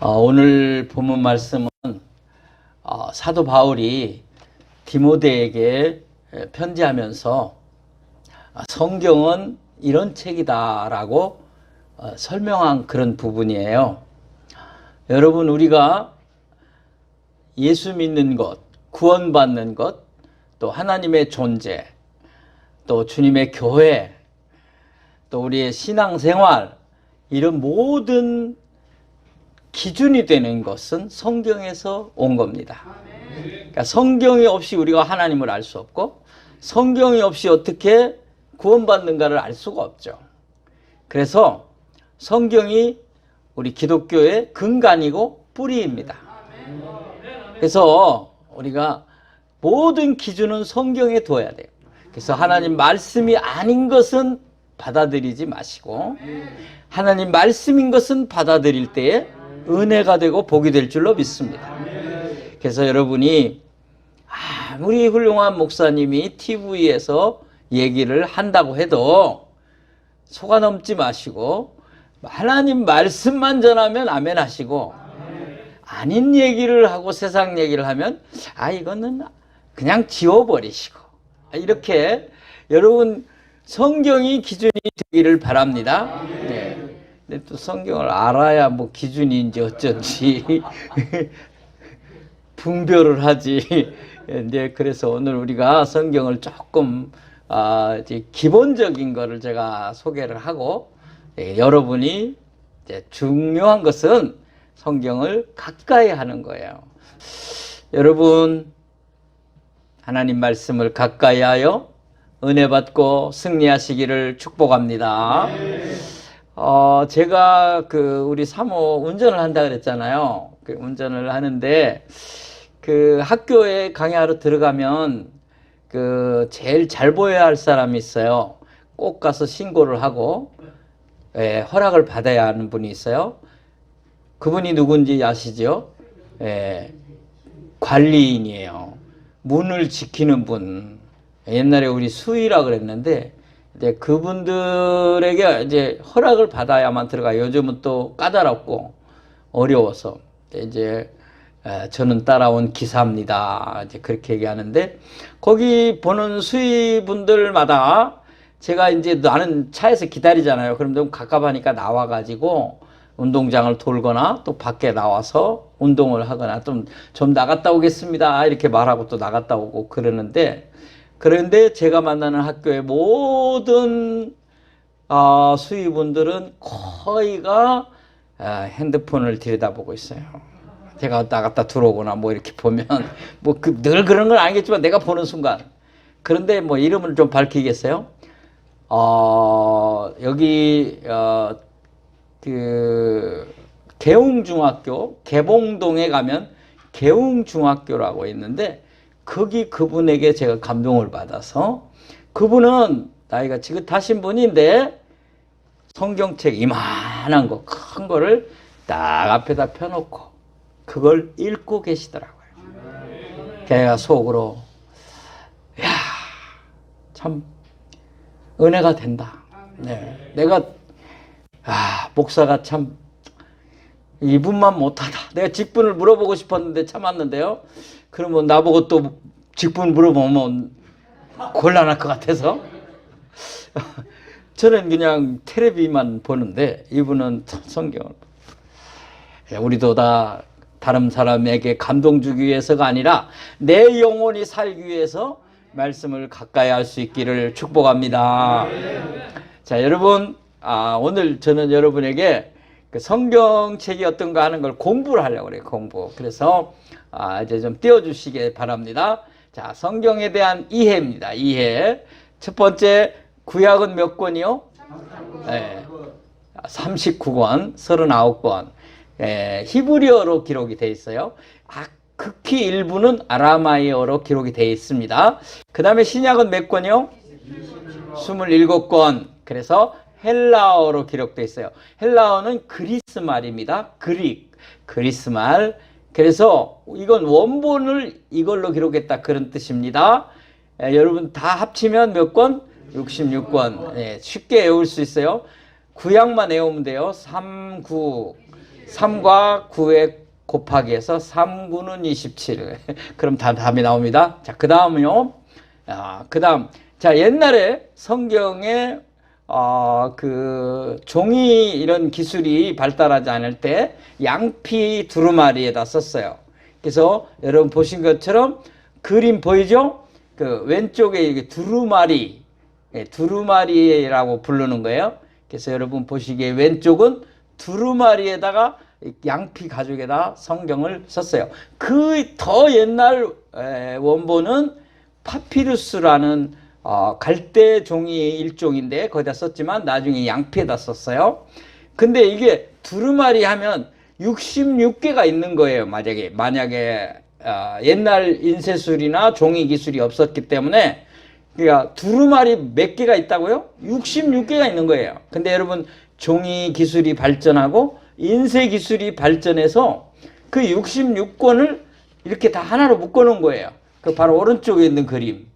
오늘 본문 말씀은 사도 바울이 디모데에게 편지하면서 성경은 이런 책이다라고 설명한 그런 부분이에요. 여러분, 우리가 예수 믿는 것, 구원받는 것, 또 하나님의 존재, 또 주님의 교회, 또 우리의 신앙생활, 이런 모든 기준이 되는 것은 성경에서 온 겁니다. 그러니까 성경이 없이 우리가 하나님을 알 수 없고, 성경이 없이 어떻게 구원받는가를 알 수가 없죠. 그래서 성경이 우리 기독교의 근간이고 뿌리입니다. 그래서 우리가 모든 기준은 성경에 둬야 돼요. 그래서 하나님 말씀이 아닌 것은 받아들이지 마시고, 하나님 말씀인 것은 받아들일 때에 은혜가 되고 복이 될 줄로 믿습니다. 그래서 여러분이 아무리 훌륭한 목사님이 TV에서 얘기를 한다고 해도 속아 넘지 마시고, 하나님 말씀만 전하면 아멘 하시고, 아닌 얘기를 하고 세상 얘기를 하면 이거는 그냥 지워버리시고, 이렇게 여러분 성경이 기준이 되기를 바랍니다. 네. 근데 또 성경을 알아야 뭐 기준인지 어쩐지 분별을 하지. 네, 그래서 오늘 우리가 성경을 조금 이제 기본적인 거를 제가 소개를 하고, 여러분이 이제 중요한 것은 성경을 가까이 하는 거예요. 여러분, 하나님 말씀을 가까이 하여 은혜 받고 승리하시기를 축복합니다. 제가 우리 사모 운전을 한다 그랬잖아요. 운전을 하는데 학교에 강의하러 들어가면 제일 잘 보여야 할 사람이 있어요. 꼭 가서 신고를 하고 허락을 받아야 하는 분이 있어요. 그분이 누군지 아시죠? 관리인이에요. 문을 지키는 분. 옛날에 우리 수의라 그랬는데, 이제 그분들에게 이제 허락을 받아야만 들어가요. 요즘은 또 까다롭고 어려워서. 이제 저는 따라온 기사입니다. 이제 그렇게 얘기하는데, 거기 보는 수의분들마다 제가 이제 나는 차에서 기다리잖아요. 그럼 너무 갑갑하니까 나와가지고 운동장을 돌거나 또 밖에 나와서 운동을 하거나 좀 나갔다 오겠습니다 이렇게 말하고 또 나갔다 오고 그러는데, 그런데 제가 만나는 학교의 모든 수의분들은 거의가 핸드폰을 들여다보고 있어요. 제가 나갔다 들어오거나 뭐 이렇게 보면 뭐 늘 그런 건 아니겠지만 내가 보는 순간. 그런데 뭐 이름을 좀 밝히겠어요? 여기 개웅중학교, 개봉동에 가면 개웅중학교라고 있는데, 거기 그분에게 제가 감동을 받아서, 그분은 나이가 지긋하신 분인데 성경책 이만한 거, 큰 거를 딱 앞에다 펴놓고 그걸 읽고 계시더라고요. 걔가 속으로 참 은혜가 된다. 네, 내가 목사가 참 이분만 못하다. 내가 직분을 물어보고 싶었는데 참았는데요. 그러면 나보고 또 직분 물어보면 곤란할 것 같아서 저는 그냥 텔레비만 보는데, 이분은 성경을. 우리도 다 다른 사람에게 감동 주기 위해서가 아니라 내 영혼이 살기 위해서 말씀을 가까이 할 수 있기를 축복합니다. 자, 여러분, 오늘 저는 여러분에게 성경책이 어떤가 하는 걸 공부를 하려고 그래요. 공부. 그래서 이제 좀 띄워주시기 바랍니다. 자, 성경에 대한 이해입니다. 이해. 첫 번째, 구약은 몇 권이요? 39권, 39권. 히브리어로 기록이 되어 있어요. 극히 일부는 아라마이어로 기록이 되어 있습니다. 그 다음에 신약은 몇 권이요? 27권. 그래서 헬라어로 기록되어 있어요. 헬라어는 그리스 말입니다. 그리스 말. 그래서 이건 원본을 이걸로 기록했다, 그런 뜻입니다. 여러분 다 합치면 몇 권? 66권. 쉽게 외울 수 있어요. 구약만 외우면 돼요. 3, 9, 3과 9에 곱하기 해서 3, 9는 27. 그럼 다 답이 나옵니다. 자, 그 다음은요. 그 다음. 자, 옛날에 성경에 그 종이 이런 기술이 발달하지 않을 때 양피 두루마리에다 썼어요. 그래서 여러분 보신 것처럼 그림 보이죠? 그 왼쪽에 이게 두루마리, 두루마리라고 부르는 거예요. 그래서 여러분 보시기에 왼쪽은 두루마리에다가 양피 가죽에다 성경을 썼어요. 그 더 옛날 원본은 파피루스라는 갈대 종이 일종인데 거기다 썼지만 나중에 양피에다 썼어요. 근데 이게 두루마리 하면 66개가 있는 거예요. 만약에 옛날 인쇄술이나 종이 기술이 없었기 때문에 그러니까 두루마리 몇 개가 있다고요? 66개가 있는 거예요. 근데 여러분 종이 기술이 발전하고 인쇄 기술이 발전해서 그 66권을 이렇게 다 하나로 묶어 놓은 거예요. 그 바로 오른쪽에 있는 그림.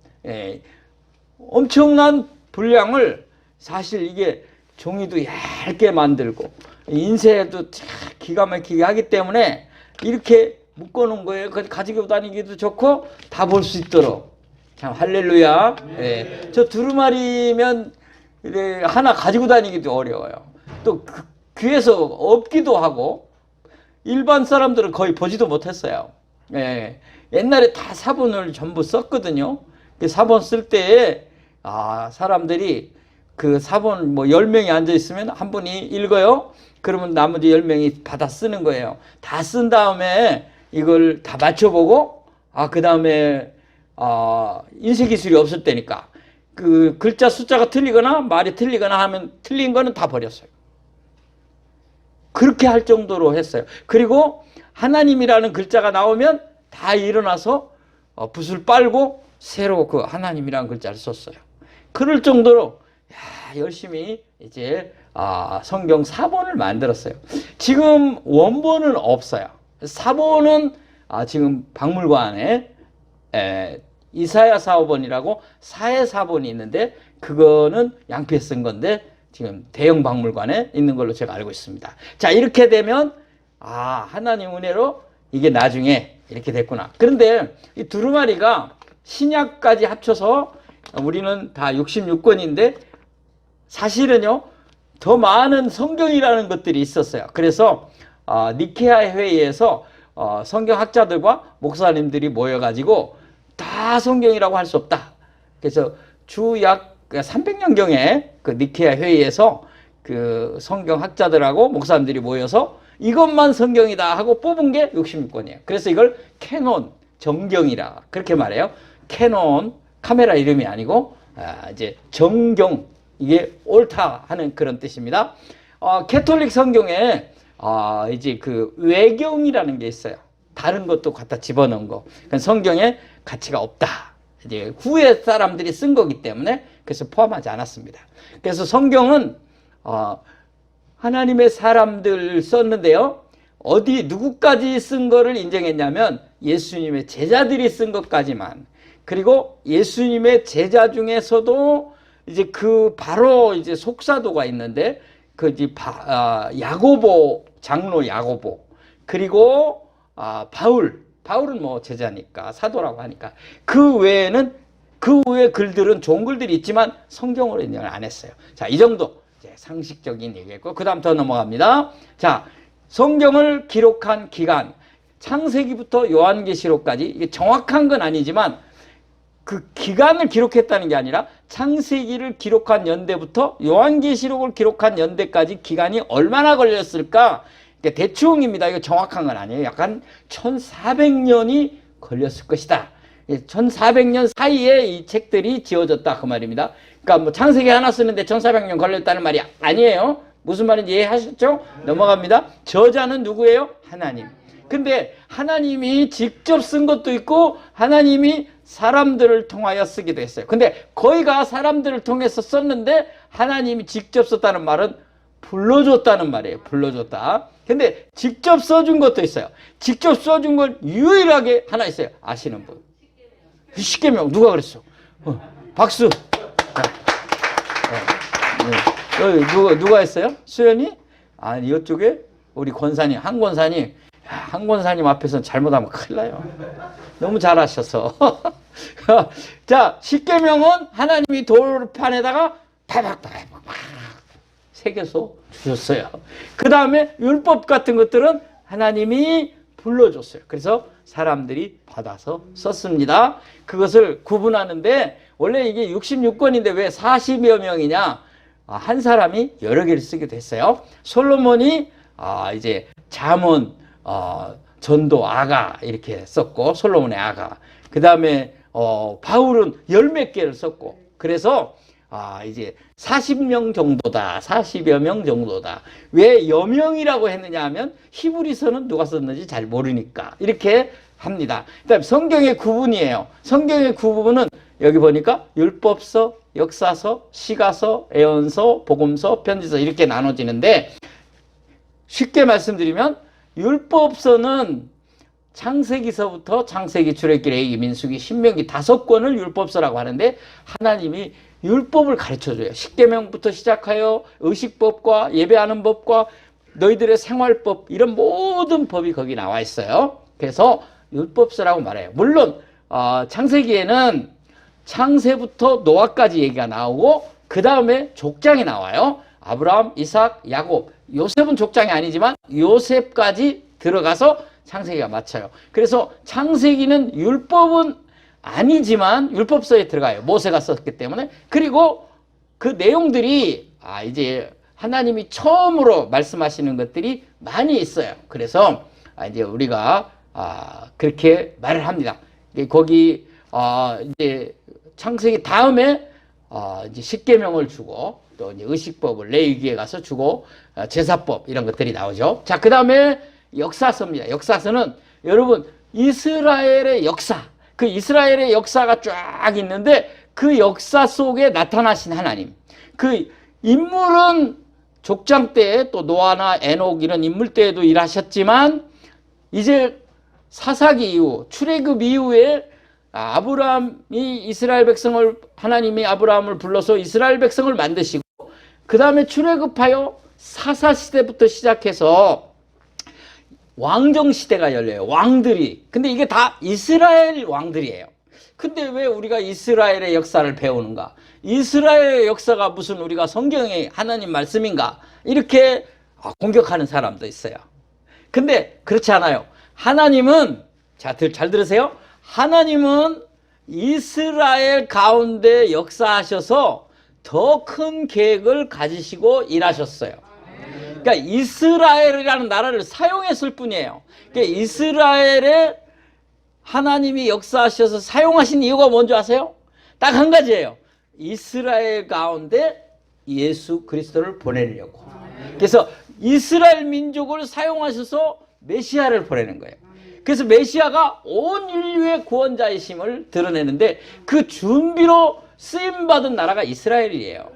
엄청난 분량을 사실 이게 종이도 얇게 만들고 인쇄도 기가 막히게 하기 때문에 이렇게 묶어 놓은 거예요. 가지고 다니기도 좋고 다 볼 수 있도록. 참 할렐루야. 저 두루마리면 하나 가지고 다니기도 어려워요. 또 귀에서 없기도 하고 일반 사람들은 거의 보지도 못했어요. 옛날에 다 사본을 전부 썼거든요. 그 사본 쓸 때에 사람들이 그 사본 뭐 10명이 앉아 있으면 한 분이 읽어요. 그러면 나머지 10명이 받아 쓰는 거예요. 다 쓴 다음에 이걸 다 맞춰보고 그 다음에 인쇄 기술이 없을 때니까 그 글자 숫자가 틀리거나 말이 틀리거나 하면 틀린 거는 다 버렸어요. 그렇게 할 정도로 했어요. 그리고 하나님이라는 글자가 나오면 다 일어나서 붓을 빨고 새로 그 하나님이라는 글자를 썼어요. 그럴 정도로 열심히 이제 성경 사본을 만들었어요. 지금 원본은 없어요. 사본은 지금 박물관에 이사야 사본이라고 사회 사본이 있는데 그거는 양피에 쓴 건데 지금 대형 박물관에 있는 걸로 제가 알고 있습니다. 자, 이렇게 되면 하나님 은혜로 이게 나중에 이렇게 됐구나. 그런데 이 두루마리가 신약까지 합쳐서 우리는 다 66권인데 사실은요 더 많은 성경이라는 것들이 있었어요. 그래서 니케아 회의에서 성경학자들과 목사님들이 모여가지고 다 성경이라고 할 수 없다. 그래서 주약 300년경에 그 니케아 회의에서 그 성경학자들하고 목사님들이 모여서 이것만 성경이다 하고 뽑은 게 66권이에요. 그래서 이걸 캐논, 정경이라 그렇게 말해요. 캐논, 카메라 이름이 아니고 이제 정경, 이게 옳다 하는 그런 뜻입니다. 캐톨릭 성경에 이제 그 외경이라는 게 있어요. 다른 것도 갖다 집어넣은 거. 그러니까 성경에 가치가 없다. 이제 후에 사람들이 쓴 거기 때문에 그래서 포함하지 않았습니다. 그래서 성경은 하나님의 사람들 썼는데요. 누구까지 쓴 거를 인정했냐면 예수님의 제자들이 쓴 것까지만. 그리고 예수님의 제자 중에서도 이제 바로 이제 속사도가 있는데 야고보 장로 야고보 그리고 바울은 뭐 제자니까 사도라고 하니까 그 외에는 그 외의 글들은 좋은 글들이 있지만 성경으로 인정을 안 했어요. 자, 이 정도 이제 상식적인 얘기했고 그 다음 더 넘어갑니다. 자, 성경을 기록한 기간 창세기부터 요한계시록까지 이게 정확한 건 아니지만 그 기간을 기록했다는 게 아니라 창세기를 기록한 연대부터 요한계시록을 기록한 연대까지 기간이 얼마나 걸렸을까? 대충입니다. 이거 정확한 건 아니에요. 약간 1400년이 걸렸을 것이다. 1400년 사이에 이 책들이 지어졌다 그 말입니다. 그러니까 뭐 창세기 하나 쓰는데 1400년 걸렸다는 말이 아니에요. 무슨 말인지 이해하셨죠? 넘어갑니다. 저자는 누구예요? 하나님. 근데 하나님이 직접 쓴 것도 있고 하나님이 사람들을 통하여 쓰기도 했어요. 근데 거의가 사람들을 통해서 썼는데 하나님이 직접 썼다는 말은 불러줬다는 말이에요. 불러줬다. 근데 직접 써준 것도 있어요. 직접 써준 걸 유일하게 하나 있어요. 아시는 분? 십계명. 누가 그랬어? 박수. 누가 했어요? 수연이? 아니, 이쪽에 우리 권사님, 한 권사님, 한 권사님 앞에서는 잘못하면 큰일 나요. 너무 잘하셔서. 자, 십계명은 하나님이 돌판에다가 바박바박 새겨서 주셨어요. 그 다음에 율법 같은 것들은 하나님이 불러줬어요. 그래서 사람들이 받아서 썼습니다. 그것을 구분하는데 원래 이게 66권인데 왜 40여 명이냐? 한 사람이 여러 개를 쓰기도 했어요. 솔로몬이 이제 잠언, 전도, 아가 이렇게 썼고 솔로몬의 아가. 그 다음에 바울은 열 몇 개를 썼고 그래서 이제 40명 정도다. 40여 명 정도다. 왜 여명이라고 했느냐 하면 히브리서는 누가 썼는지 잘 모르니까 이렇게 합니다. 그다음에 성경의 구분이에요. 성경의 구분은 여기 보니까 율법서, 역사서, 시가서, 애언서, 복음서, 편지서 이렇게 나눠지는데 쉽게 말씀드리면 율법서는 창세기서부터 창세기, 출애굽기, 레위기, 민수기, 신명기 5권을 율법서라고 하는데 하나님이 율법을 가르쳐줘요. 십계명부터 시작하여 의식법과 예배하는 법과 너희들의 생활법 이런 모든 법이 거기 나와 있어요. 그래서 율법서라고 말해요. 물론 창세기에는 창세부터 노아까지 얘기가 나오고 그 다음에 족장이 나와요. 아브라함, 이삭, 야곱. 요셉은 족장이 아니지만 요셉까지 들어가서 창세기가 맞춰요. 그래서 창세기는 율법은 아니지만 율법서에 들어가요. 모세가 썼기 때문에. 그리고 그 내용들이 이제 하나님이 처음으로 말씀하시는 것들이 많이 있어요. 그래서 이제 우리가 그렇게 말을 합니다. 거기 이제 창세기 다음에 이제 십계명을 주고 또 이제 의식법을 레위기에 가서 주고 제사법 이런 것들이 나오죠. 자, 그 다음에 역사서입니다. 역사서는 여러분 이스라엘의 역사, 그 이스라엘의 역사가 쫙 있는데 그 역사 속에 나타나신 하나님. 그 인물은 족장 때 또 노아나 에녹 이런 인물 때에도 일하셨지만 이제 사사기 이후 출애굽 이후에 아브라함이 이스라엘 백성을 하나님이 아브라함을 불러서 이스라엘 백성을 만드시고 그 다음에 출애굽하여 사사 시대부터 시작해서 왕정 시대가 열려요. 왕들이. 근데 이게 다 이스라엘 왕들이에요. 근데 왜 우리가 이스라엘의 역사를 배우는가? 이스라엘의 역사가 무슨 우리가 성경의 하나님 말씀인가? 이렇게 공격하는 사람도 있어요. 근데 그렇지 않아요. 하나님은 잘 들으세요. 하나님은 이스라엘 가운데 역사하셔서 더 큰 계획을 가지시고 일하셨어요. 그러니까 이스라엘이라는 나라를 사용했을 뿐이에요. 그러니까 이스라엘에 하나님이 역사하셔서 사용하신 이유가 뭔지 아세요? 딱 한 가지예요. 이스라엘 가운데 예수 그리스도를 보내려고. 그래서 이스라엘 민족을 사용하셔서 메시아를 보내는 거예요. 그래서 메시아가 온 인류의 구원자이심을 드러내는데 그 준비로 쓰임받은 나라가 이스라엘이에요.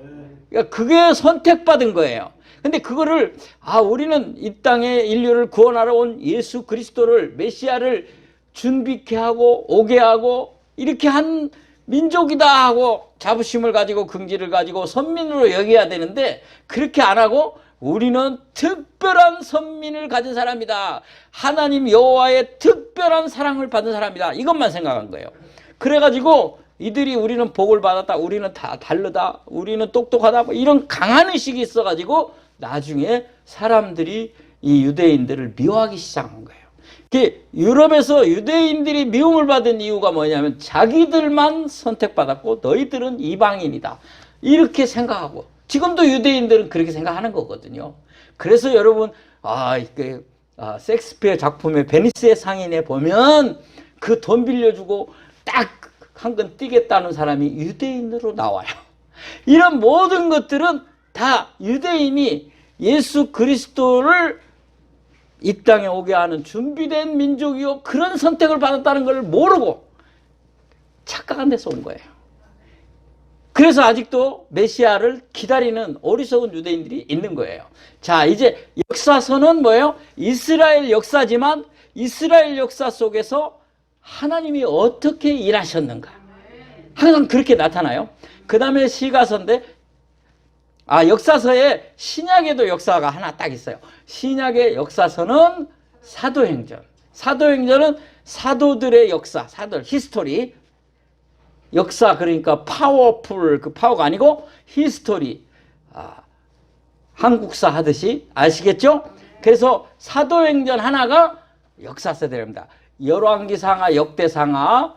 그러니까 그게 선택받은 거예요. 근데 그거를 우리는 이 땅에 인류를 구원하러 온 예수 그리스도를 메시아를 준비케 하고 오게 하고 이렇게 한 민족이다 하고 자부심을 가지고 긍지를 가지고 선민으로 여겨야 되는데 그렇게 안 하고 우리는 특별한 선민을 가진 사람이다. 하나님 여호와의 특별한 사랑을 받은 사람이다. 이것만 생각한 거예요. 그래가지고 이들이 우리는 복을 받았다. 우리는 다 다르다. 우리는 똑똑하다. 뭐 이런 강한 의식이 있어가지고 나중에 사람들이 이 유대인들을 미워하기 시작한 거예요. 유럽에서 유대인들이 미움을 받은 이유가 뭐냐면 자기들만 선택받았고 너희들은 이방인이다. 이렇게 생각하고 지금도 유대인들은 그렇게 생각하는 거거든요. 그래서 여러분 셰익스피어 작품의 베니스의 상인에 보면 그 돈 빌려주고 딱 한 건 띄겠다는 사람이 유대인으로 나와요. 이런 모든 것들은 다 유대인이 예수 그리스도를 이 땅에 오게 하는 준비된 민족이요 그런 선택을 받았다는 걸 모르고 착각한 데서 온 거예요. 그래서 아직도 메시아를 기다리는 어리석은 유대인들이 있는 거예요. 자, 이제 역사서는 뭐예요? 이스라엘 역사지만 이스라엘 역사 속에서 하나님이 어떻게 일하셨는가 항상 그렇게 나타나요. 그 다음에 시가서인데 역사서에 신약에도 역사가 하나 딱 있어요. 신약의 역사서는 사도행전. 사도행전은 사도들의 역사, 사도들, 히스토리. 역사, 그러니까 파워풀, 그 파워가 아니고 히스토리. 한국사 하듯이 아시겠죠? 그래서 사도행전 하나가 역사서들입니다. 열왕기상하, 역대상하,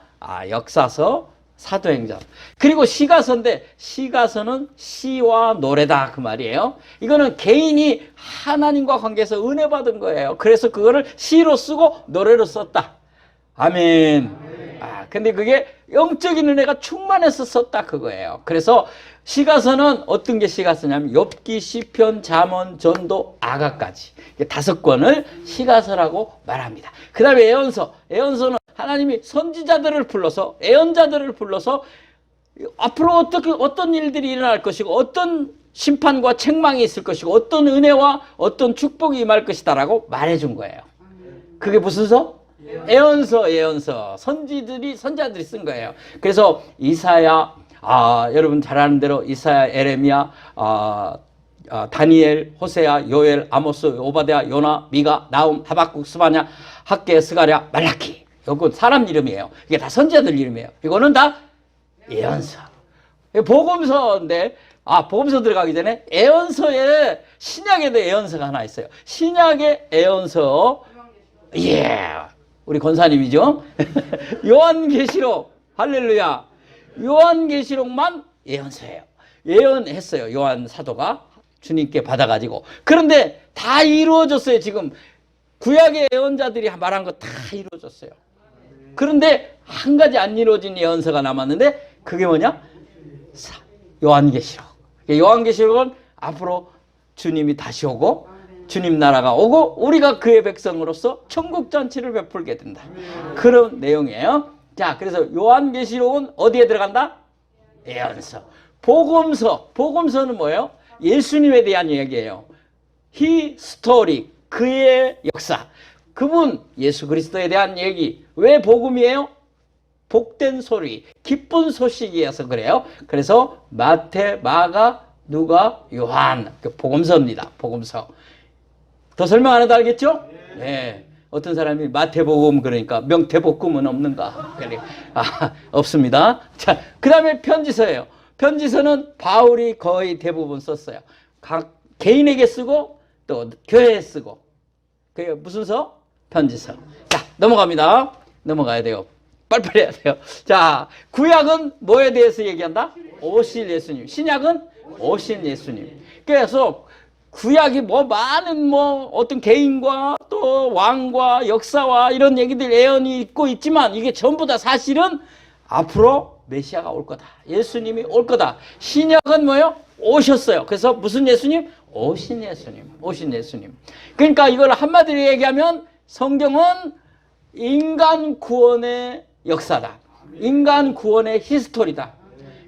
역사서, 사도행전. 그리고 시가서인데 시가서는 시와 노래다 그 말이에요. 이거는 개인이 하나님과 관계에서 은혜 받은 거예요. 그래서 그거를 시로 쓰고 노래로 썼다. 아멘. 근데 그게 영적인 은혜가 충만해서 썼다 그거예요. 그래서 시가서는 어떤 게 시가서냐면 욥기, 시편, 잠언, 전도, 아가까지 5권을 시가서라고 말합니다. 그 다음에 예언서. 예언서는 하나님이 선지자들을 불러서, 예언자들을 불러서 앞으로 어떤 일들이 일어날 것이고 어떤 심판과 책망이 있을 것이고 어떤 은혜와 어떤 축복이 임할 것이다라고 말해준 거예요. 그게 무슨 서? 예언서, 예언서. 선지자들이 쓴 거예요. 그래서 이사야, 여러분 잘 아는 대로 이사야, 에레미야, 다니엘, 호세야, 요엘, 아모스, 오바댜, 요나, 미가, 나움, 하박국, 스바냐, 학개, 스가랴, 말라키. 이건 사람 이름이에요. 이게 다 선지자들 이름이에요. 이거는 다 예언서. 복음서인데, 복음서 들어가기 전에 예언서에, 신약에도 예언서가 하나 있어요. 신약의 예언서, 우리 권사님이죠. 요한계시록, 할렐루야. 요한계시록만 예언서예요. 예언했어요. 요한 사도가 주님께 받아가지고. 그런데 다 이루어졌어요. 지금 구약의 예언자들이 말한 거 다 이루어졌어요. 그런데 한 가지 안 이루어진 예언서가 남았는데 그게 뭐냐? 요한계시록. 요한계시록은 앞으로 주님이 다시 오고 주님 나라가 오고 우리가 그의 백성으로서 천국잔치를 베풀게 된다. 그런 내용이에요. 자, 그래서 요한계시록은 어디에 들어간다? 예언서. 복음서. 복음서는 뭐예요? 예수님에 대한 얘기예요. 히스토리. 그의 역사. 그분 예수 그리스도에 대한 얘기. 왜 복음이에요? 복된 소리, 기쁜 소식이어서 그래요. 그래서 마태, 마가, 누가, 요한. 복음서입니다. 복음서. 더 설명 안 해도 알겠죠? 네. 어떤 사람이 마태복음 그러니까 명태복음은 없는가? 없습니다. 자, 그 다음에 편지서예요. 편지서는 바울이 거의 대부분 썼어요. 각 개인에게 쓰고 또 교회에 쓰고. 그게 무슨 서? 편지서. 자, 넘어갑니다. 넘어가야 돼요. 빨리빨리 해야 돼요. 자, 구약은 뭐에 대해서 얘기한다? 오실 예수님. 신약은 오신 예수님. 그래서 구약이 많은 어떤 개인과 또 왕과 역사와 이런 얘기들 예언이 있고 있지만 이게 전부 다 사실은 앞으로 메시아가 올 거다. 예수님이 올 거다. 신약은 뭐예요? 오셨어요. 그래서 무슨 예수님? 오신 예수님. 오신 예수님. 그러니까 이걸 한마디로 얘기하면 성경은 인간 구원의 역사다. 인간 구원의 히스토리다.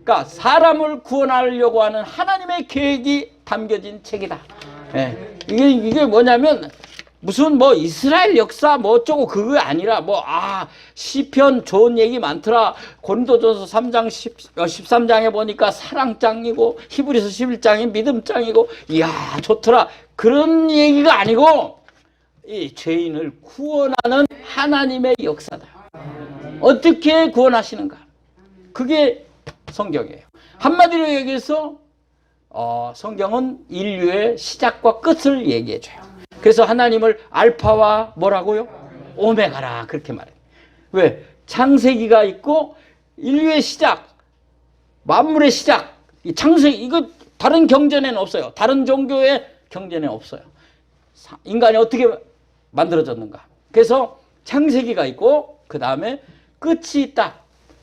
그러니까 사람을 구원하려고 하는 하나님의 계획이 담겨진 책이다. 이게 뭐냐면 무슨 이스라엘 역사 어쩌고 그거 아니라 시편 좋은 얘기 많더라. 고린도전서 3장 13장에 보니까 사랑장이고 히브리서 11장이 믿음장이고 이야 좋더라. 그런 얘기가 아니고 이 죄인을 구원하는 하나님의 역사다. 어떻게 구원하시는가? 그게 성경이에요. 한마디로 얘기해서 성경은 인류의 시작과 끝을 얘기해줘요. 그래서 하나님을 알파와 뭐라고요? 오메가라 그렇게 말해요. 왜? 창세기가 있고 인류의 시작, 만물의 시작, 창세기 이거 다른 경전에는 없어요. 다른 종교의 경전에 없어요. 인간이 어떻게 만들어졌는가? 그래서 창세기가 있고 그 다음에 끝이 있다.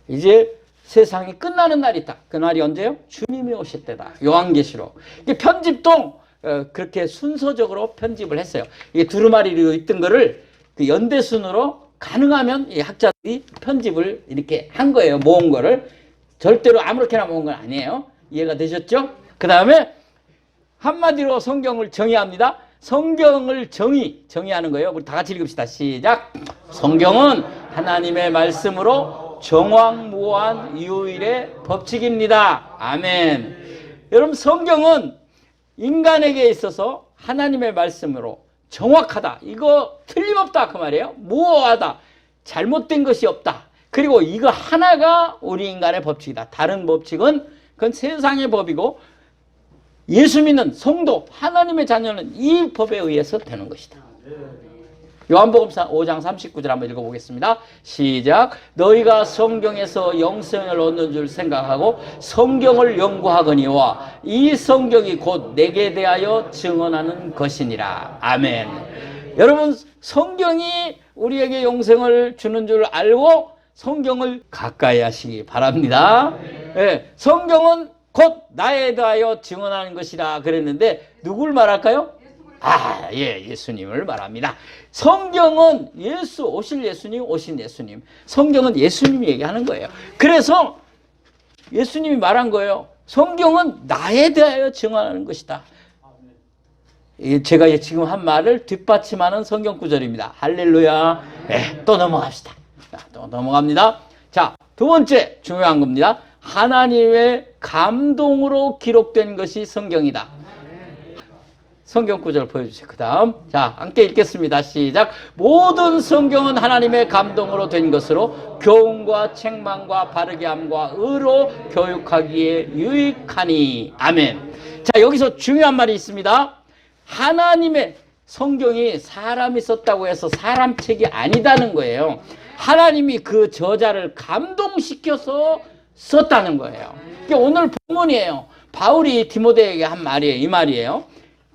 이제 세상이 끝나는 날이 있다. 그 날이 언제요? 주님이 오실 때다. 요한계시록. 이게 편집도 그렇게 순서적으로 편집을 했어요. 이게 두루마리로 있던 거를 그 연대순으로 가능하면 이 학자들이 편집을 이렇게 한 거예요. 모은 거를. 절대로 아무렇게나 모은 건 아니에요. 이해가 되셨죠? 그 다음에 한마디로 성경을 정의합니다. 성경을 정의하는 거예요. 우리 다 같이 읽읍시다. 시작. 성경은 하나님의 말씀으로 정황무한 유일의 법칙입니다. 아멘. 여러분 성경은 인간에게 있어서 하나님의 말씀으로 정확하다, 이거 틀림없다 그 말이에요. 무오하다, 잘못된 것이 없다. 그리고 이거 하나가 우리 인간의 법칙이다. 다른 법칙은 그건 세상의 법이고 예수 믿는 성도 하나님의 자녀는 이 법에 의해서 되는 것이다. 요한복음 5장 39절 한번 읽어보겠습니다. 시작. 너희가 성경에서 영생을 얻는 줄 생각하고 성경을 연구하거니와 이 성경이 곧 내게 대하여 증언하는 것이니라. 아멘. 여러분, 성경이 우리에게 영생을 주는 줄 알고 성경을 가까이 하시기 바랍니다. 네, 성경은 곧 나에 대하여 증언하는 것이라 그랬는데 누굴 말할까요? 예수님을 말합니다. 성경은 오실 예수님, 오신 예수님. 성경은 예수님이 얘기하는 거예요. 그래서 예수님이 말한 거예요. 성경은 나에 대하여 증언하는 것이다. 제가 지금 한 말을 뒷받침하는 성경 구절입니다. 할렐루야. 네, 또 넘어갑시다. 또 넘어갑니다. 자, 두 번째 중요한 겁니다. 하나님의 감동으로 기록된 것이 성경이다. 성경 구절 보여주세요. 그 다음, 자, 함께 읽겠습니다. 시작. 모든 성경은 하나님의 감동으로 된 것으로 교훈과 책망과 바르게 함과 의로 교육하기에 유익하니. 아멘. 자, 여기서 중요한 말이 있습니다. 하나님의 성경이 사람이 썼다고 해서 사람 책이 아니다는 거예요. 하나님이 그 저자를 감동시켜서 썼다는 거예요. 이게 오늘 본문이에요. 바울이 디모데에게 한 말이에요. 이 말이에요.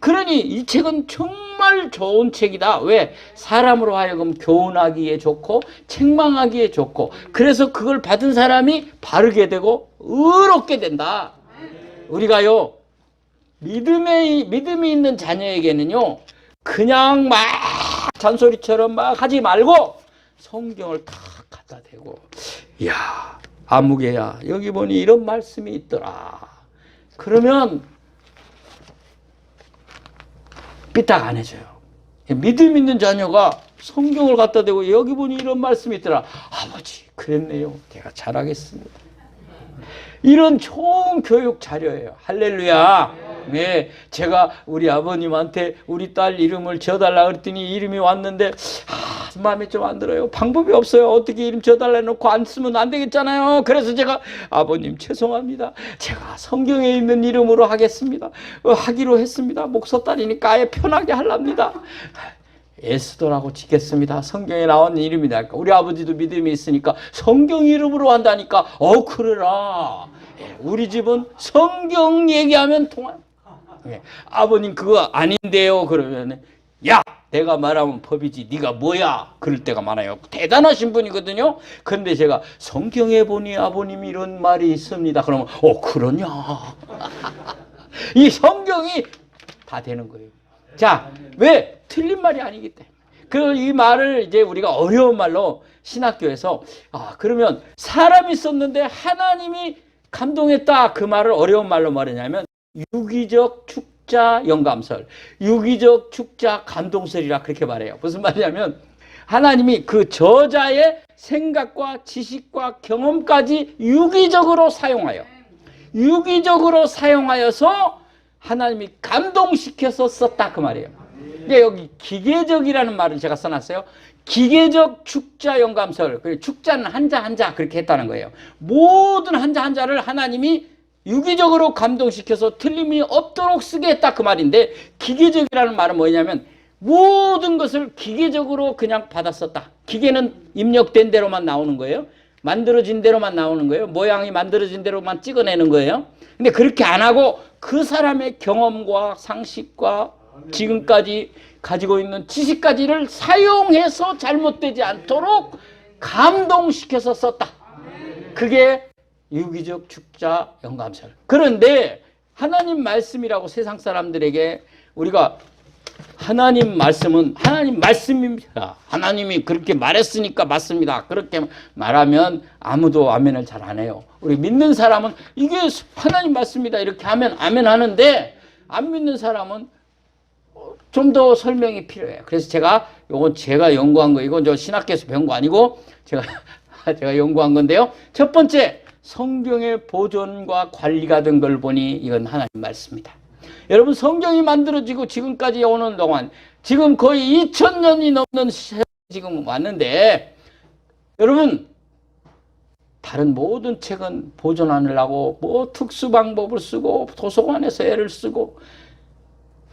그러니 이 책은 정말 좋은 책이다. 왜? 사람으로 하여금 교훈하기에 좋고 책망하기에 좋고, 그래서 그걸 받은 사람이 바르게 되고 의롭게 된다. 우리가요, 믿음이 있는 자녀에게는요, 그냥 막 잔소리처럼 막 하지 말고 성경을 탁 갖다 대고, 이야, 아무개야, 여기 보니 이런 말씀이 있더라. 그러면 삐딱 안 해줘요. 믿음 있는 자녀가 성경을 갖다 대고 여기 보니 이런 말씀이 있더라. 아버지, 그랬네요. 제가 잘하겠습니다. 이런 좋은 교육 자료예요. 할렐루야. 네, 제가 우리 아버님한테 우리 딸 이름을 지어달라 그랬더니 이름이 왔는데 마음에 좀 안 들어요. 방법이 없어요. 어떻게 이름 지어달라 해놓고 안 쓰면 안 되겠잖아요. 그래서 제가 아버님 죄송합니다. 제가 성경에 있는 이름으로 하겠습니다. 하기로 했습니다. 목사 딸이니까 아예 편하게 하랍니다. 에스더라고 짓겠습니다. 성경에 나온 이름이다. 우리 아버지도 믿음이 있으니까 성경 이름으로 한다니까 그래라. 우리 집은 성경 얘기하면 통한. 아버님 그거 아닌데요. 그러면 야, 내가 말하면 법이지 네가 뭐야? 그럴 때가 많아요. 대단하신 분이거든요. 그런데 제가 성경에 보니 아버님이 이런 말이 있습니다. 그러면 그러냐? 이 성경이 다 되는 거예요. 자, 왜? 틀린 말이 아니기 때문에. 그 이 말을 이제 우리가 어려운 말로 신학교에서 그러면 사람이 썼는데 하나님이 감동했다. 그 말을 어려운 말로 말하냐면 유기적 축자 영감설, 유기적 축자 감동설이라 그렇게 말해요. 무슨 말이냐면 하나님이 그 저자의 생각과 지식과 경험까지 유기적으로 사용하여서 하나님이 감동시켜서 썼다 그 말이에요. 근데 여기 기계적이라는 말을 제가 써놨어요. 기계적 축자 영감설, 축자는 한자 그렇게 했다는 거예요. 모든 한자를 하나님이 유기적으로 감동시켜서 틀림이 없도록 쓰게 했다 그 말인데, 기계적이라는 말은 뭐냐면 모든 것을 기계적으로 그냥 받았었다. 기계는 입력된 대로만 나오는 거예요. 만들어진 대로만 나오는 거예요. 모양이 만들어진 대로만 찍어내는 거예요. 근데 그렇게 안 하고 그 사람의 경험과 상식과 지금까지 가지고 있는 지식까지를 사용해서 잘못되지 않도록 감동시켜서 썼다. 그게 유기적 축자 영감설. 그런데 하나님 말씀이라고 세상 사람들에게 우리가 하나님 말씀은 하나님 말씀입니다. 하나님이 그렇게 말했으니까 맞습니다. 그렇게 말하면 아무도 아멘을 잘 안 해요. 우리 믿는 사람은 이게 하나님 말씀이다 이렇게 하면 아멘 하는데, 안 믿는 사람은 좀 더 설명이 필요해요. 그래서 이건 제가 연구한 거, 이건 저 신학교에서 배운 거 아니고 제가 연구한 건데요. 첫 번째, 성경의 보존과 관리가 된 걸 보니 이건 하나님 말씀이다. 여러분 성경이 만들어지고 지금까지 오는 동안 지금 거의 2000년이 넘는 세월이 지금 왔는데 여러분 다른 모든 책은 보존하느라고 뭐 특수 방법을 쓰고 도서관에서 애를 쓰고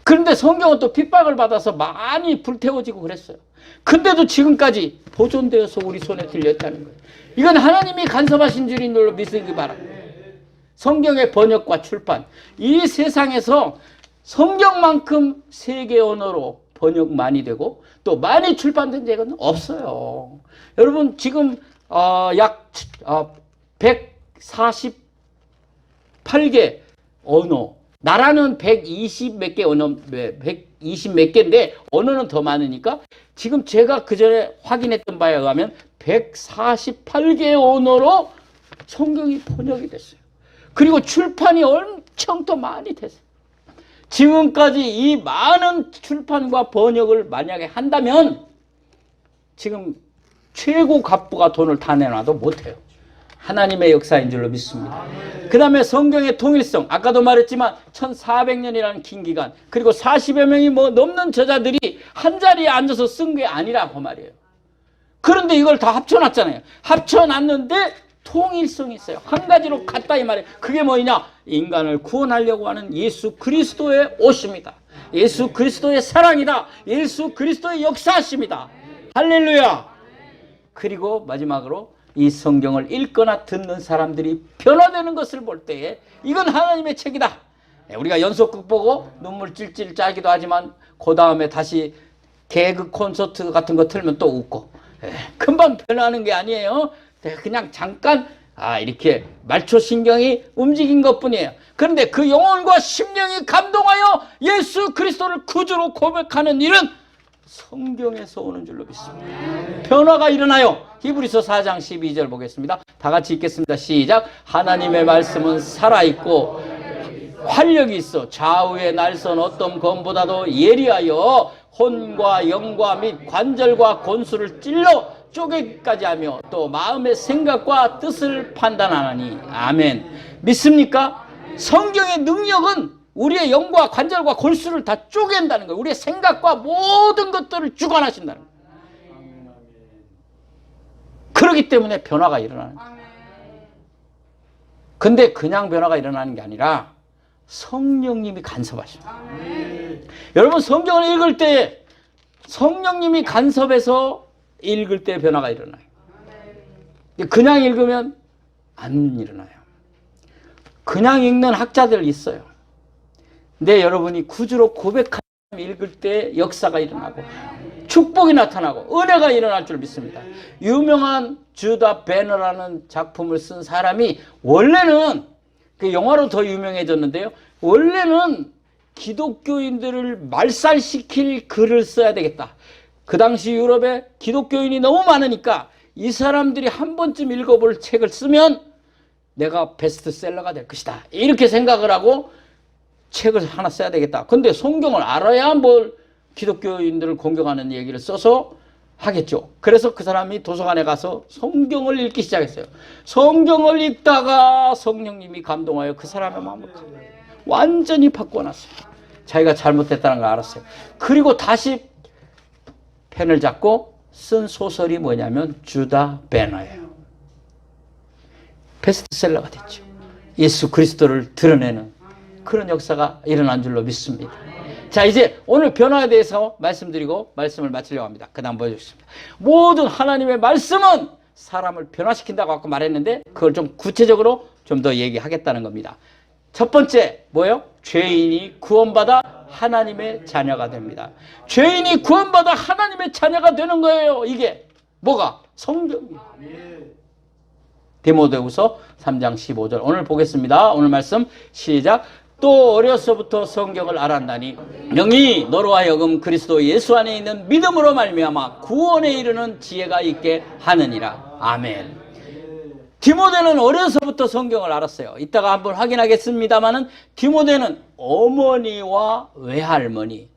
그런데 성경은 또 핍박을 받아서 많이 불태워지고 그랬어요. 근데도 지금까지 보존되어서 우리 손에 들렸다는 거예요. 이건 하나님이 간섭하신 줄인 줄로 믿으기 바랍니다. 성경의 번역과 출판, 이 세상에서 성경만큼 세계 언어로 번역 많이 되고 또 많이 출판된 책은 없어요. 여러분 지금 약 148개 언어, 나라는 120 몇 개 언어, 120 몇 개인데 언어는 더 많으니까 지금 제가 그 전에 확인했던 바에 의하면 148개 언어로 성경이 번역이 됐어요. 그리고 출판이 엄청 더 많이 됐어요. 지금까지 이 많은 출판과 번역을 만약에 한다면 지금 최고 갑부가 돈을 다 내놔도 못해요. 하나님의 역사인 줄로 믿습니다. 그 다음에 성경의 통일성, 아까도 말했지만 1400년이라는 긴 기간, 그리고 40여 명이 뭐 넘는 저자들이 한 자리에 앉아서 쓴 게 아니라고 말이에요. 그런데 이걸 다 합쳐놨잖아요. 합쳐놨는데 통일성이 있어요. 한 가지로 같다 이 말이에요. 그게 뭐냐? 인간을 구원하려고 하는 예수 그리스도의 오심이다. 예수 그리스도의 사랑이다. 예수 그리스도의 역사하심이다. 할렐루야. 그리고 마지막으로 이 성경을 읽거나 듣는 사람들이 변화되는 것을 볼 때에 이건 하나님의 책이다. 우리가 연속극 보고 눈물 찔찔 짜기도 하지만 그 다음에 다시 개그 콘서트 같은 거 틀면 또 웃고 금방 변하는 게 아니에요. 그냥 잠깐 이렇게 말초신경이 움직인 것뿐이에요. 그런데 그 영혼과 심령이 감동하여 예수 그리스도를 구주로 고백하는 일은 성경에서 오는 줄로 믿습니다. 변화가 일어나요. 히브리서 4장 12절 보겠습니다. 다 같이 읽겠습니다. 시작. 하나님의 말씀은 살아있고 활력이 있어 좌우의 날선 어떤 검보다도 예리하여 혼과 영과 및 관절과 골수를 찔러 쪼개기까지 하며 또 마음의 생각과 뜻을 판단하나니. 아멘. 믿습니까? 성경의 능력은 우리의 영과 관절과 골수를 다 쪼갠다는 거예요. 우리의 생각과 모든 것들을 주관하신다는 거예요. 그렇기 때문에 변화가 일어나는 거예요. 근데 그냥 변화가 일어나는 게 아니라 성령님이 간섭하십니다. 여러분 성경을 읽을 때 성령님이 간섭해서 읽을 때 변화가 일어나요. 그냥 읽으면 안 일어나요. 그냥 읽는 학자들 있어요. 근데 여러분이 구주로 고백하며 읽을 때 역사가 일어나고 축복이 나타나고 은혜가 일어날 줄 믿습니다. 유명한 주다 베너라는 작품을 쓴 사람이 원래는 그 영화로 더 유명해졌는데요. 원래는 기독교인들을 말살시킬 글을 써야 되겠다. 그 당시 유럽에 기독교인이 너무 많으니까 이 사람들이 한 번쯤 읽어볼 책을 쓰면 내가 베스트셀러가 될 것이다. 이렇게 생각을 하고 책을 하나 써야 되겠다. 근데 성경을 알아야 뭘 기독교인들을 공격하는 얘기를 써서 하겠죠. 그래서 그 사람이 도서관에 가서 성경을 읽기 시작했어요. 성경을 읽다가 성령님이 감동하여 그 사람의 마음을 완전히 바꿔놨어요. 자기가 잘못됐다는 걸 알았어요. 그리고 다시 펜을 잡고 쓴 소설이 뭐냐면 주다 베너예요. 베스트셀러가 됐죠. 예수 그리스도를 드러내는 그런 역사가 일어난 줄로 믿습니다. 자, 이제 오늘 변화에 대해서 말씀드리고 말씀을 마치려고 합니다. 그 다음 보여주겠습니다. 모든 하나님의 말씀은 사람을 변화시킨다고 아까 말했는데 그걸 좀 구체적으로 좀 더 얘기하겠다는 겁니다. 첫 번째 뭐예요? 죄인이 구원받아 하나님의 자녀가 됩니다. 죄인이 구원받아 하나님의 자녀가 되는 거예요. 이게 뭐가? 성경이에요. 디모데후서 3장 15절 오늘 보겠습니다. 오늘 말씀 시작. 또 어려서부터 성경을 알았나니 영이 너로 하여금 그리스도 예수 안에 있는 믿음으로 말미암아 구원에 이르는 지혜가 있게 하느니라. 아멘. 디모데는 어려서부터 성경을 알았어요. 이따가 한번 확인하겠습니다마는 디모데는 어머니와 외할머니,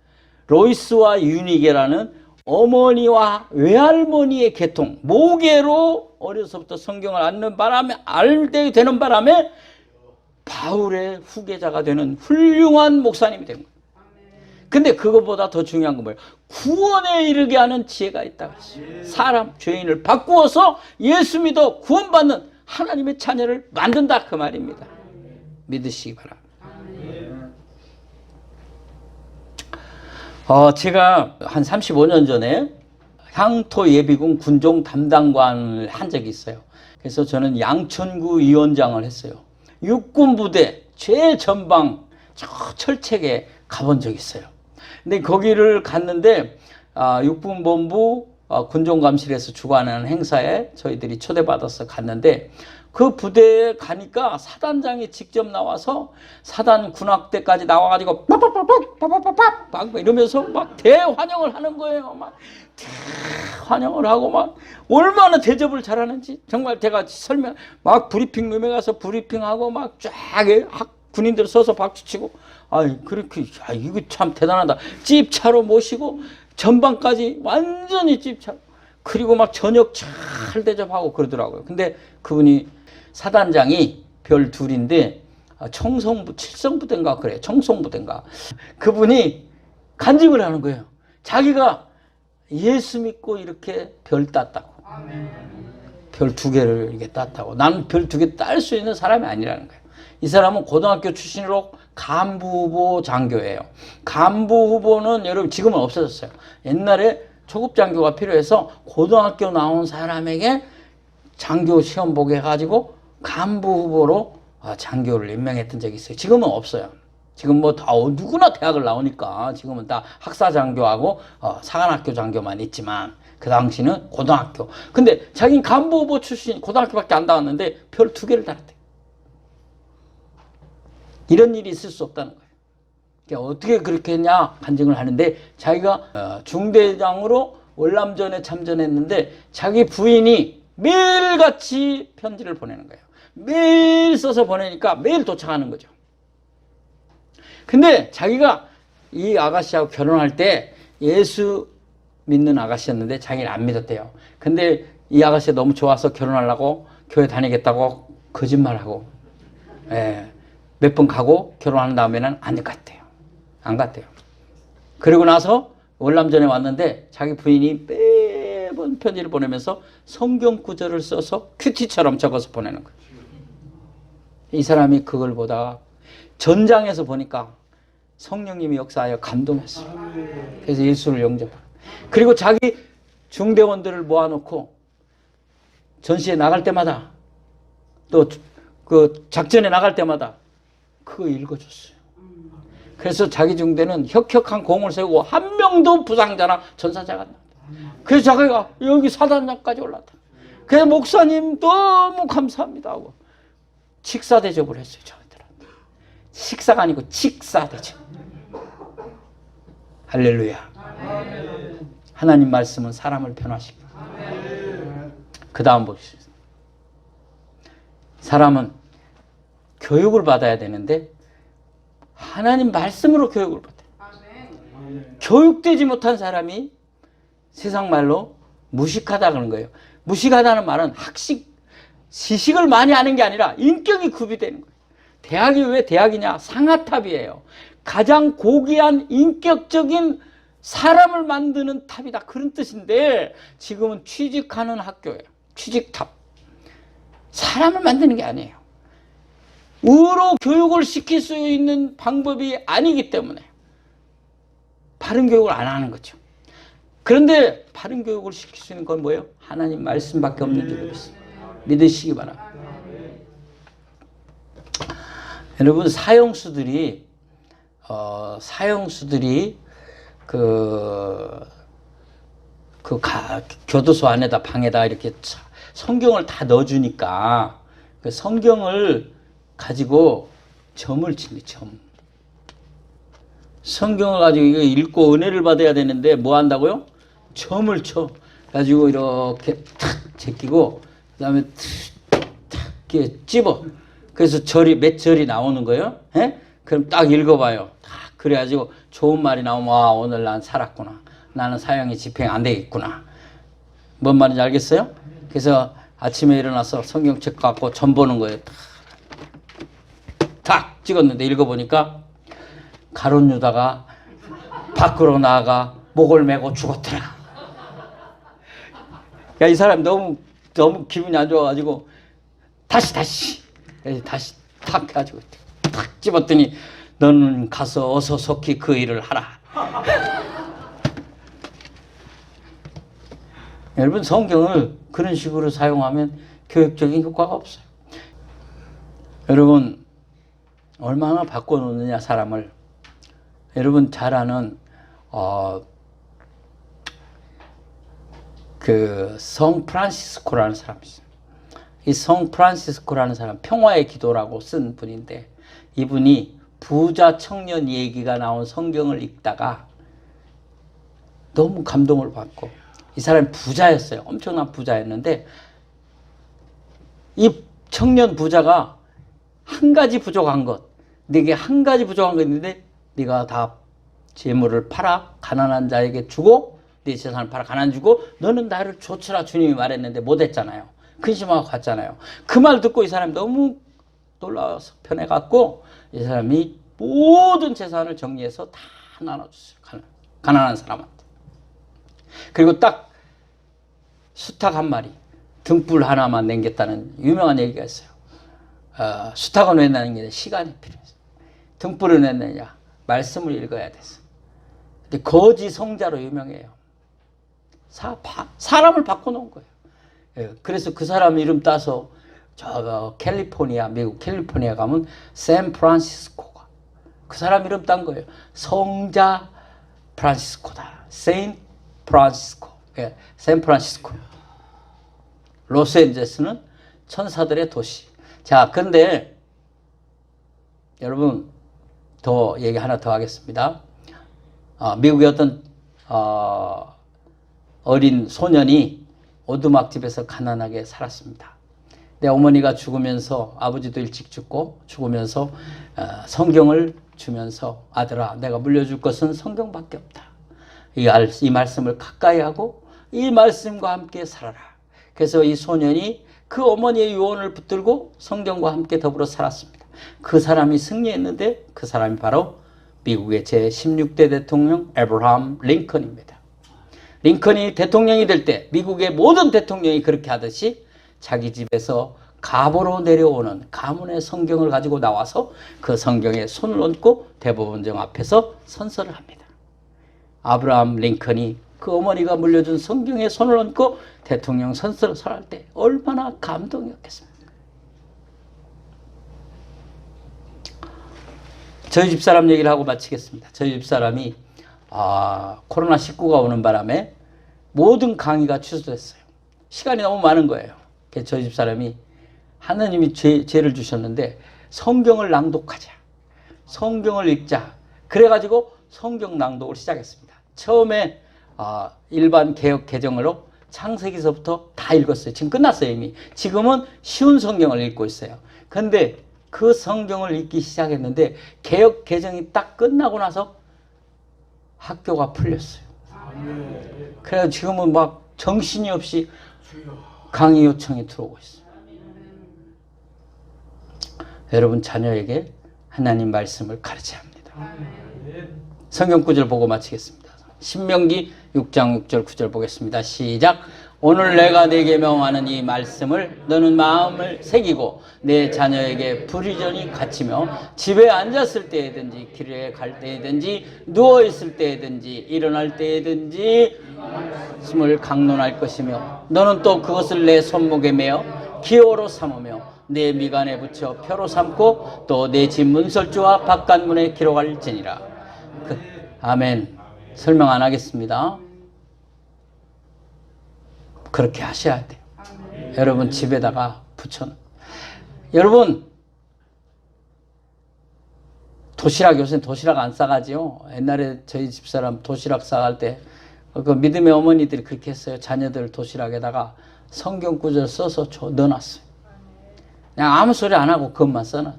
로이스와 유니게라는 어머니와 외할머니의 계통, 모계로 어려서부터 성경을 알게 되는 바람에 바울의 후계자가 되는 훌륭한 목사님이 된 거예요. 근데 그것보다 더 중요한 건 뭐예요? 구원에 이르게 하는 지혜가 있다고 했어요. 사람, 죄인을 바꾸어서 예수 믿어 구원받는 하나님의 자녀를 만든다, 그 말입니다. 믿으시기 바랍니다. 제가 한 35년 전에 향토 예비군 군종 담당관을 한 적이 있어요. 그래서 저는 양천구 위원장을 했어요. 육군부대 최전방 저 철책에 가본 적이 있어요. 근데 거기를 갔는데 육군본부 군종감실에서 주관하는 행사에 저희들이 초대받아서 갔는데, 그 부대에 가니까 사단장이 직접 나와서 사단 군악대까지 나와가지고 막 이러면서 막 대환영을 하는 거예요. 막 대환영을 하고 막 얼마나 대접을 잘하는지 정말 제가 설명, 막 브리핑룸에 가서 브리핑하고 막 쫙 군인들 서서 박수치고, 그렇게, 이거 참 대단하다. 집차로 모시고 전방까지 완전히 집차. 그리고 막 저녁 잘 대접하고 그러더라고요. 근데 그분이 사단장이 별 둘인데 청송부, 칠성부대인가 그래. 청송부대인가. 그분이 간증을 하는 거예요. 자기가 예수 믿고 이렇게 별 땄다고. 별 2개를 이렇게 땄다고. 나는 별 2개 딸 수 있는 사람이 아니라는 거예요. 이 사람은 고등학교 출신으로 간부 후보 장교예요. 간부 후보는 여러분 지금은 없어졌어요. 옛날에 초급 장교가 필요해서 고등학교 나온 사람에게 장교 시험 보게 해가지고 간부 후보로 장교를 임명했던 적이 있어요. 지금은 없어요. 지금 뭐 다 누구나 대학을 나오니까 지금은 다 학사 장교하고 사관학교 장교만 있지만, 그 당시는 고등학교. 근데 자기는 간부 후보 출신, 고등학교밖에 안 나왔는데 별 2개를 달았대요. 이런 일이 있을 수 없다는 거예요. 그러니까 어떻게 그렇게 했냐 간증을 하는데, 자기가 중대장으로 월남전에 참전했는데 자기 부인이 매일같이 편지를 보내는 거예요. 매일 써서 보내니까 매일 도착하는 거죠. 근데 자기가 이 아가씨하고 결혼할 때 예수 믿는 아가씨였는데 자기는 안 믿었대요. 근데 이 아가씨가 너무 좋아서 결혼하려고 교회 다니겠다고 거짓말하고, 몇 번 가고 결혼한 다음에는 안 갔대요. 안 갔대요. 그리고 나서 월남전에 왔는데 자기 부인이 매번 편지를 보내면서 성경 구절을 써서 큐티처럼 적어서 보내는 거예요. 이 사람이 그걸 보다가 전장에서 보니까 성령님이 역사하여 감동했어요. 그래서 예수를 영접하고, 그리고 자기 중대원들을 모아놓고 전시에 나갈 때마다 또 그 작전에 나갈 때마다 그거 읽어줬어요. 그래서 자기 중대는 혁혁한 공을 세우고 한 명도 부상자나 전사자가 안 나왔다. 그래서 자기가 여기 사단장까지 올랐다. 그래서 목사님 너무 감사합니다 하고 식사 대접을 했어요. 저한테는. 식사가 아니고 직사 대접. 할렐루야. 하나님 말씀은 사람을 변화시킵니다. 그 다음 보시죠. 사람은 교육을 받아야 되는데 하나님 말씀으로 교육을 받아요. 교육되지 못한 사람이 세상 말로 무식하다 그런 거예요. 무식하다는 말은 지식을 많이 아는 게 아니라 인격이 구비되는 거예요. 대학이 왜 대학이냐? 상아탑이에요. 가장 고귀한 인격적인 사람을 만드는 탑이다, 그런 뜻인데 지금은 취직하는 학교예요. 취직탑. 사람을 만드는 게 아니에요. 의로 교육을 시킬 수 있는 방법이 아니기 때문에 바른 교육을 안 하는 거죠. 그런데 바른 교육을 시킬 수 있는 건 뭐예요? 하나님 말씀밖에 없는 줄 믿습니다. 믿으시기 바랍니다. 여러분, 사형수들이 교도소 안에다 방에다 이렇게 성경을 다 넣어주니까 그 성경을 가지고 점을 칩니다. 점. 성경을 가지고 이거 읽고 은혜를 받아야 되는데 뭐 한다고요? 점을 쳐. 가지고 이렇게 탁 제끼고 그다음에 탁 이렇게 찝어. 그래서 몇 절이 나오는 거예요. 그럼 딱 읽어봐요. 딱 그래가지고 좋은 말이 나오면 오늘 난 살았구나. 나는 사형이 집행 안 되겠구나. 뭔 말인지 알겠어요? 그래서 아침에 일어나서 성경책 갖고 점 보는 거예요. 탁 찍었는데 읽어보니까 가룟 유다가 밖으로 나아가 목을 메고 죽었더라. 야, 이 사람 너무 기분이 안 좋아가지고 다시 탁 해가지고 탁 집었더니 너는 가서 어서 속히 그 일을 하라. 여러분, 성경을 그런 식으로 사용하면 교육적인 효과가 없어요. 여러분, 얼마나 바꿔놓느냐 사람을. 여러분 잘 아는 그 성 프란시스코라는 사람이 있어요. 이 성 프란시스코라는 사람, 평화의 기도라고 쓴 분인데, 이분이 부자 청년 얘기가 나온 성경을 읽다가 너무 감동을 받고, 이 사람이 부자였어요. 엄청난 부자였는데 이 청년 부자가 한 가지 부족한 것, 네게 한 가지 부족한 것 있는데 네가 다 재물을 팔아 가난한 자에게 주고, 네 재산을 팔아 가난한 주고, 너는 나를 좇으라 주님이 말했는데 못했잖아요. 근심하고 갔잖아요. 그 말 듣고 이 사람이 너무 놀라워서 편해갖고 이 사람이 모든 재산을 정리해서 다 나눠줬어요. 가난한 사람한테. 그리고 딱 수탉 한 마리, 등불 하나만 남겼다는 유명한 얘기가 있어요. 수탉은 왜 남기냐? 시간이 필요해서. 등불을 왜 내냐? 말씀을 읽어야 돼서. 근데 거지 성자로 유명해요. 사람을 바꿔놓은 거예요. 그래서 그 사람 이름 따서 캘리포니아, 미국 캘리포니아 가면 샌프란시스코가 그 사람 이름 딴 거예요. 성자 프란시스코다. 세인 프란시스코. 샌프란시스코. 로스앤젤레스는 천사들의 도시. 자, 근데 여러분 더 얘기 하나 더 하겠습니다. 미국의 어떤 어린 소년이 오두막집에서 가난하게 살았습니다. 내 어머니가 죽으면서, 아버지도 일찍 죽으면서 성경을 주면서, 아들아, 내가 물려줄 것은 성경밖에 없다. 이 말씀을 가까이 하고 이 말씀과 함께 살아라. 그래서 이 소년이 그 어머니의 유언을 붙들고 성경과 함께 더불어 살았습니다. 그 사람이 승리했는데 그 사람이 바로 미국의 제16대 대통령 에브라함 링컨입니다. 링컨이 대통령이 될 때 미국의 모든 대통령이 그렇게 하듯이 자기 집에서 갑오로 내려오는 가문의 성경을 가지고 나와서 그 성경에 손을 얹고 대법원장 앞에서 선서를 합니다. 아브라함 링컨이 그 어머니가 물려준 성경에 손을 얹고 대통령 선서를 설할 때 얼마나 감동이었겠습니까? 저희 집사람 얘기를 하고 마치겠습니다. 저희 집사람이 코로나19가 오는 바람에 모든 강의가 취소됐어요. 시간이 너무 많은 거예요. 그래서 저희 집사람이 하나님이 죄를 주셨는데 성경을 낭독하자. 성경을 읽자. 그래가지고 성경 낭독을 시작했습니다. 처음에 일반 개역 개정으로 창세기서부터 다 읽었어요. 지금 끝났어요, 이미. 지금은 쉬운 성경을 읽고 있어요. 근데 그 성경을 읽기 시작했는데 개역 개정이 딱 끝나고 나서 학교가 풀렸어요. 그래서 지금은 막 정신이 없이 강의 요청이 들어오고 있어요. 여러분 자녀에게 하나님 말씀을 가르쳐야 합니다. 성경 구절 보고 마치겠습니다. 신명기 6장 6절 9절 보겠습니다. 시작. 오늘 내가 네게 명하는 이 말씀을 너는 마음을 새기고 내 자녀에게 불의전이 갇히며 집에 앉았을 때에든지 길에 갈 때에든지 누워있을 때에든지 일어날 때에든지 말씀을 강론할 것이며 너는 또 그것을 내 손목에 매어 기호로 삼으며 내 미간에 붙여 표로 삼고 또 내 집 문설주와 바깥문에 기록할지니라. 아멘. 설명 안 하겠습니다. 그렇게 하셔야 돼요. 여러분 집에다가 붙여놓은. 여러분 도시락, 요새 도시락 안 싸가지요. 옛날에 저희 집사람 도시락 싸갈 때 그 믿음의 어머니들이 그렇게 했어요. 자녀들 도시락에다가 성경 구절 써서 넣어놨어요. 그냥 아무 소리 안 하고 그것만 써놔.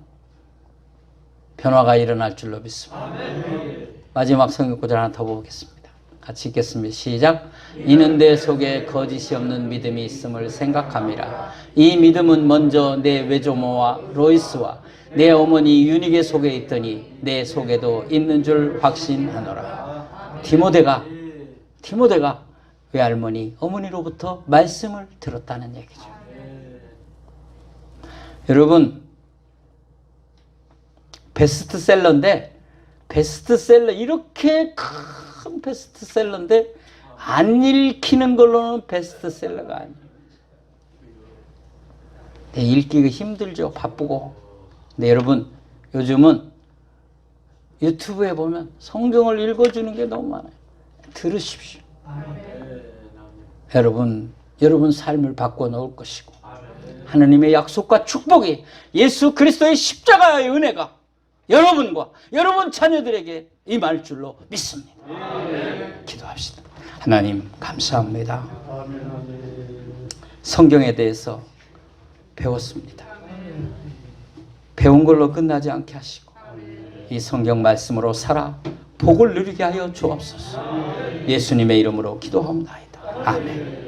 변화가 일어날 줄로 믿습니다. 마지막 성경 구절 하나 더 보겠습니다. 같이 읽겠습니다. 시작. 이는 내 속에 거짓이 없는 믿음이 있음을 생각함이라. 이 믿음은 먼저 내 외조모와 로이스와 내 어머니 유니게 속에 있더니 내 속에도 있는 줄 확신하노라. 디모데가 외할머니, 어머니로부터 말씀을 들었다는 얘기죠. 여러분, 베스트셀러인데, 이렇게 큰 베스트셀러인데 안 읽히는 걸로는 베스트셀러가 아니에요. 읽기가 힘들죠. 바쁘고. 근데 여러분, 요즘은 유튜브에 보면 성경을 읽어주는 게 너무 많아요. 들으십시오. 여러분 삶을 바꿔놓을 것이고, 하나님의 약속과 축복이, 예수 그리스도의 십자가의 은혜가 여러분과 여러분 자녀들에게 임할 줄로 믿습니다. 기도합시다. 하나님 감사합니다. 성경에 대해서 배웠습니다. 배운 걸로 끝나지 않게 하시고 이 성경 말씀으로 살아 복을 누리게 하여 주옵소서. 예수님의 이름으로 기도합니다. 아멘.